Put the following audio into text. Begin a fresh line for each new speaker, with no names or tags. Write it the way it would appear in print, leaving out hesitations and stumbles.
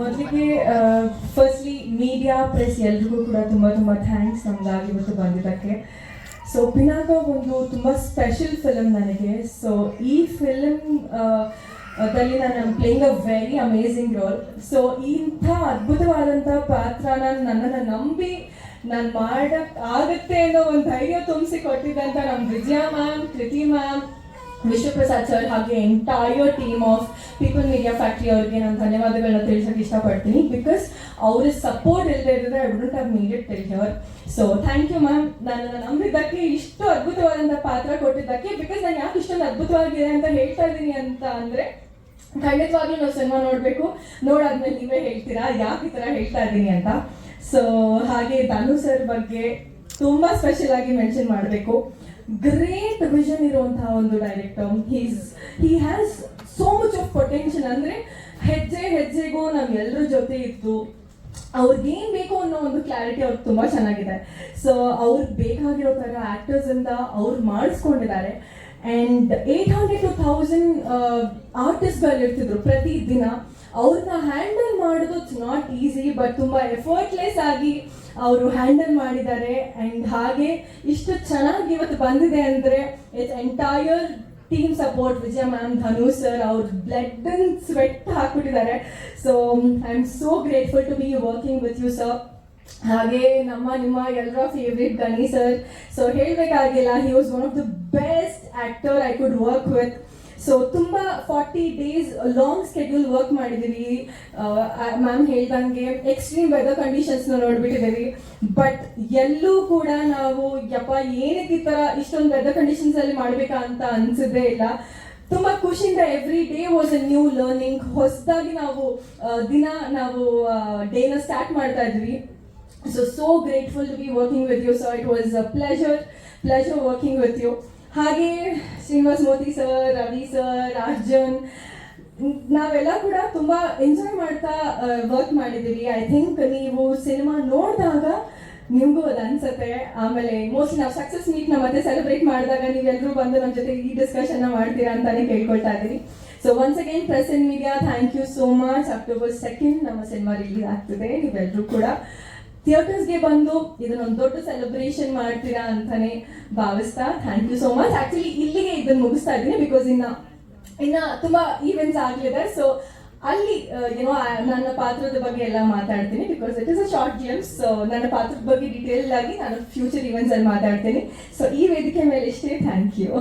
ಮೊದಲಿಗೆ firstly media press ಎಲ್ರಿಗೂ ಕೂಡ ತುಂಬ ಥ್ಯಾಂಕ್ಸ್ ನಮಗಾಗಿ ಇವತ್ತು ಬಂದಿದ್ದಕ್ಕೆ. ಸೊ ಪಿನಾಕ ಒಂದು ತುಂಬ ಸ್ಪೆಷಲ್ ಫಿಲಮ್ ನನಗೆ. ಸೊ ಈ ಫಿಲಮ್ ದಲ್ಲಿ ನಾನು playing a very amazing role. So ಇಂಥ ಅದ್ಭುತವಾದಂಥ ಪಾತ್ರನ ನನ್ನನ್ನು ನಂಬಿ ನಾನು ಮಾಡಕ್ಕೆ ಆಗುತ್ತೆ ಅನ್ನೋ ಒಂದು ಧೈರ್ಯ ತುಂಬಿಸಿ ಕೊಟ್ಟಿದ್ದಂಥ ನಮ್ಮ Vijaya ma'am, Kriti ma'am, Vishwaprasad sir ಹಾಗೆ entire team of people media factory ಅವ್ರಿಗೆ ನಾನು ಧನ್ಯವಾದಗಳನ್ನ ತಿಳಿಸೋಕೆ ಇಷ್ಟಪಡ್ತೀನಿ. ಬಿಕಾಸ್ ಅವ್ರ ಸಪೋರ್ಟ್ ಇಲ್ಲದೆ ಇರೋದ್ರೆ I wouldn't have made it till here. So thank you ma'am, ನನ್ನನ್ನು ನಂಬಿದ್ದಕ್ಕೆ, ಇಷ್ಟು ಅದ್ಭುತವಾದಂಥ ಪಾತ್ರ ಕೊಟ್ಟಿದ್ದಕ್ಕೆ. ಬಿಕಾಸ್ ನಾನು ಯಾಕೆ ಇಷ್ಟೊಂದು ಅದ್ಭುತವಾಗಿದೆ ಅಂತ ಹೇಳ್ತಾ ಇದ್ದೀನಿ ಅಂತ ಅಂದರೆ, ಖಂಡಿತವಾಗ್ಲೂ ನಾವು ಸಿನಿಮಾ ನೋಡಬೇಕು, ನೋಡಾದ್ಮೇಲೆ ನೀವೇ ಹೇಳ್ತೀರಾ ಯಾಕೆ ಈ ಥರ ಹೇಳ್ತಾ ಇದ್ದೀನಿ ಅಂತ. ಸೊ ಹಾಗೆ ಧನು ಸರ್ ಬಗ್ಗೆ ತುಂಬ ಸ್ಪೆಷಲ್ ಆಗಿ ಮೆನ್ಷನ್ ಮಾಡಬೇಕು. ಗ್ರೇಟ್ ವಿಷನ್ ಇರುವಂತಹ ಒಂದು director. He has so much of potential. ಅಂದರೆ ಹೆಜ್ಜೆ ಹೆಜ್ಜೆಗೂ ನಮ್ಮೆಲ್ಲರ ಜೊತೆ ಇದ್ದು ಅವ್ರಿಗೇನು ಬೇಕು ಅನ್ನೋ ಒಂದು ಕ್ಲಾರಿಟಿ ಅವ್ರಿಗೆ ತುಂಬ ಚೆನ್ನಾಗಿದೆ. ಸೊ ಅವ್ರಿಗೆ ಬೇಕಾಗಿರೋ ಥರ ಆ್ಯಕ್ಟರ್ಸಿಂದ ಅವ್ರು ಮಾಡಿಸ್ಕೊಂಡಿದ್ದಾರೆ. ಆ್ಯಂಡ್ 800 to 1000 ಆರ್ಟಿಸ್ಟ್ಗಳು ಇರ್ತಿದ್ರು ಪ್ರತಿದಿನ. ಅವ್ರನ್ನ ಹ್ಯಾಂಡಲ್ ಮಾಡೋದು ಇಟ್ಸ್ ನಾಟ್ ಈಸಿ, ಬಟ್ ತುಂಬ ಎಫರ್ಟ್ಲೆಸ್ ಆಗಿ ಅವರು ಹ್ಯಾಂಡಲ್ ಮಾಡಿದ್ದಾರೆ. ಆ್ಯಂಡ್ ಹಾಗೆ ಇಷ್ಟು ಚೆನ್ನಾಗಿ ಇವತ್ತು ಬಂದಿದೆ ಅಂದರೆ it's entire team support. Vijaya ma'am, Dhanu sir ಅವ್ರ ಬ್ಲಡ್ ಅಂಡ್ ಸ್ವೆಟ್ ಹಾಕ್ಬಿಟ್ಟಿದ್ದಾರೆ. So I am so grateful to be working with you sir. ಹಾಗೆ ನಿಮ್ಮ ಎಲ್ಲರ ಫೇವ್ರೇಟ್ ಗಣಿ ಸರ್. ಸೊ ಹೇಳಬೇಕಾಗಿಲ್ಲ, he was one of the best actor I could work with. So ತುಂಬ 40 days long schedule ವರ್ಕ್ ಮಾಡಿದ್ದೀವಿ. Ma'am ಹೇಳ್ದಂಗೆ extreme weather ಕಂಡೀಷನ್ಸ್ನ ನೋಡ್ಬಿಟ್ಟಿದ್ದೀವಿ. ಬಟ್ ಎಲ್ಲೂ ಕೂಡ ನಾವು ಏನಕ್ಕೆ ಈ ಥರ ಇಷ್ಟೊಂದು ವೆದರ್ ಕಂಡೀಷನ್ಸಲ್ಲಿ ಮಾಡಬೇಕಾ ಅಂತ ಅನಿಸಿದ್ದೇ ಇಲ್ಲ. ತುಂಬ ಖುಷಿಯಿಂದ every day was a new learning. ಹೊಸದಾಗಿ ನಾವು ಡೇನ ಸ್ಟಾರ್ಟ್ ಮಾಡ್ತಾ ಇದ್ವಿ. So grateful to be working with you, sir. It was a pleasure working with you. ಹಾಗೆ ಶ್ರೀನಿವಾಸ್ ಮೋತಿ ಸರ್, ರವಿ ಸರ್, ಅರ್ಜುನ್, ನಾವೆಲ್ಲ ಕೂಡ ತುಂಬ ಎಂಜಾಯ್ ಮಾಡ್ತಾ ವರ್ಕ್ ಮಾಡಿದ್ದೀವಿ. ಐ ಥಿಂಕ್ ನೀವು ಸಿನಿಮಾ ನೋಡಿದಾಗ ನಿಮಗೂ ಅದು ಅನ್ಸುತ್ತೆ. ಆಮೇಲೆ ಮೋಸ್ಟ್ಲಿ ನಾವು ಸಕ್ಸಸ್ ಮೀಟ್ನ ಮತ್ತೆ ಸೆಲೆಬ್ರೇಟ್ ಮಾಡಿದಾಗ ನೀವೆಲ್ಲರೂ ಬಂದು ನಮ್ಮ ಜೊತೆ ಈ ಡಿಸ್ಕಷನ್ನ ಮಾಡ್ತೀರಾ ಅಂತಾನೆ ಕೇಳ್ಕೊಳ್ತಾ ಇದ್ದೀವಿ. So once again press and media, thank you so much. October 2 ನಮ್ಮ ಸಿನಿಮಾ ರಿಲೀಸ್ ಆಗ್ತಿದೆ. ನೀವೆಲ್ಲರೂ ಕೂಡ ಥಿಯೇಟರ್ಸ್ಗೆ ಬಂದು ಇದನ್ನೊಂದು ದೊಡ್ಡ ಸೆಲೆಬ್ರೇಷನ್ ಮಾಡ್ತೀರಾ ಅಂತಾನೆ ಭಾವಿಸ್ತಾ thank you so much. Actually ಇಲ್ಲಿಗೆ ಇದನ್ನು ಮುಗಿಸ್ತಾ ಇದ್ದೀನಿ, ಬಿಕಾಸ್ ಇನ್ನ ತುಂಬಾ ಈವೆಂಟ್ಸ್ ಆಗಲಿದೆ. ಸೊ ಅಲ್ಲಿ ನನ್ನ ಪಾತ್ರದ ಬಗ್ಗೆ ಎಲ್ಲ ಮಾತಾಡ್ತೀನಿ, because it is a short ಜಿಮ್ಸ್. ಸೊ ನನ್ನ ಪಾತ್ರದ ಬಗ್ಗೆ ಡೀಟೇಲ್ ಆಗಿ ನಾನು ಫ್ಯೂಚರ್ ಈವೆಂಟ್ಸ್ ಅಲ್ಲಿ ಮಾತಾಡ್ತೀನಿ. ಸೊ ಈ ವೇದಿಕೆ ಮೇಲೆ ಇಷ್ಟೇ. Thank you.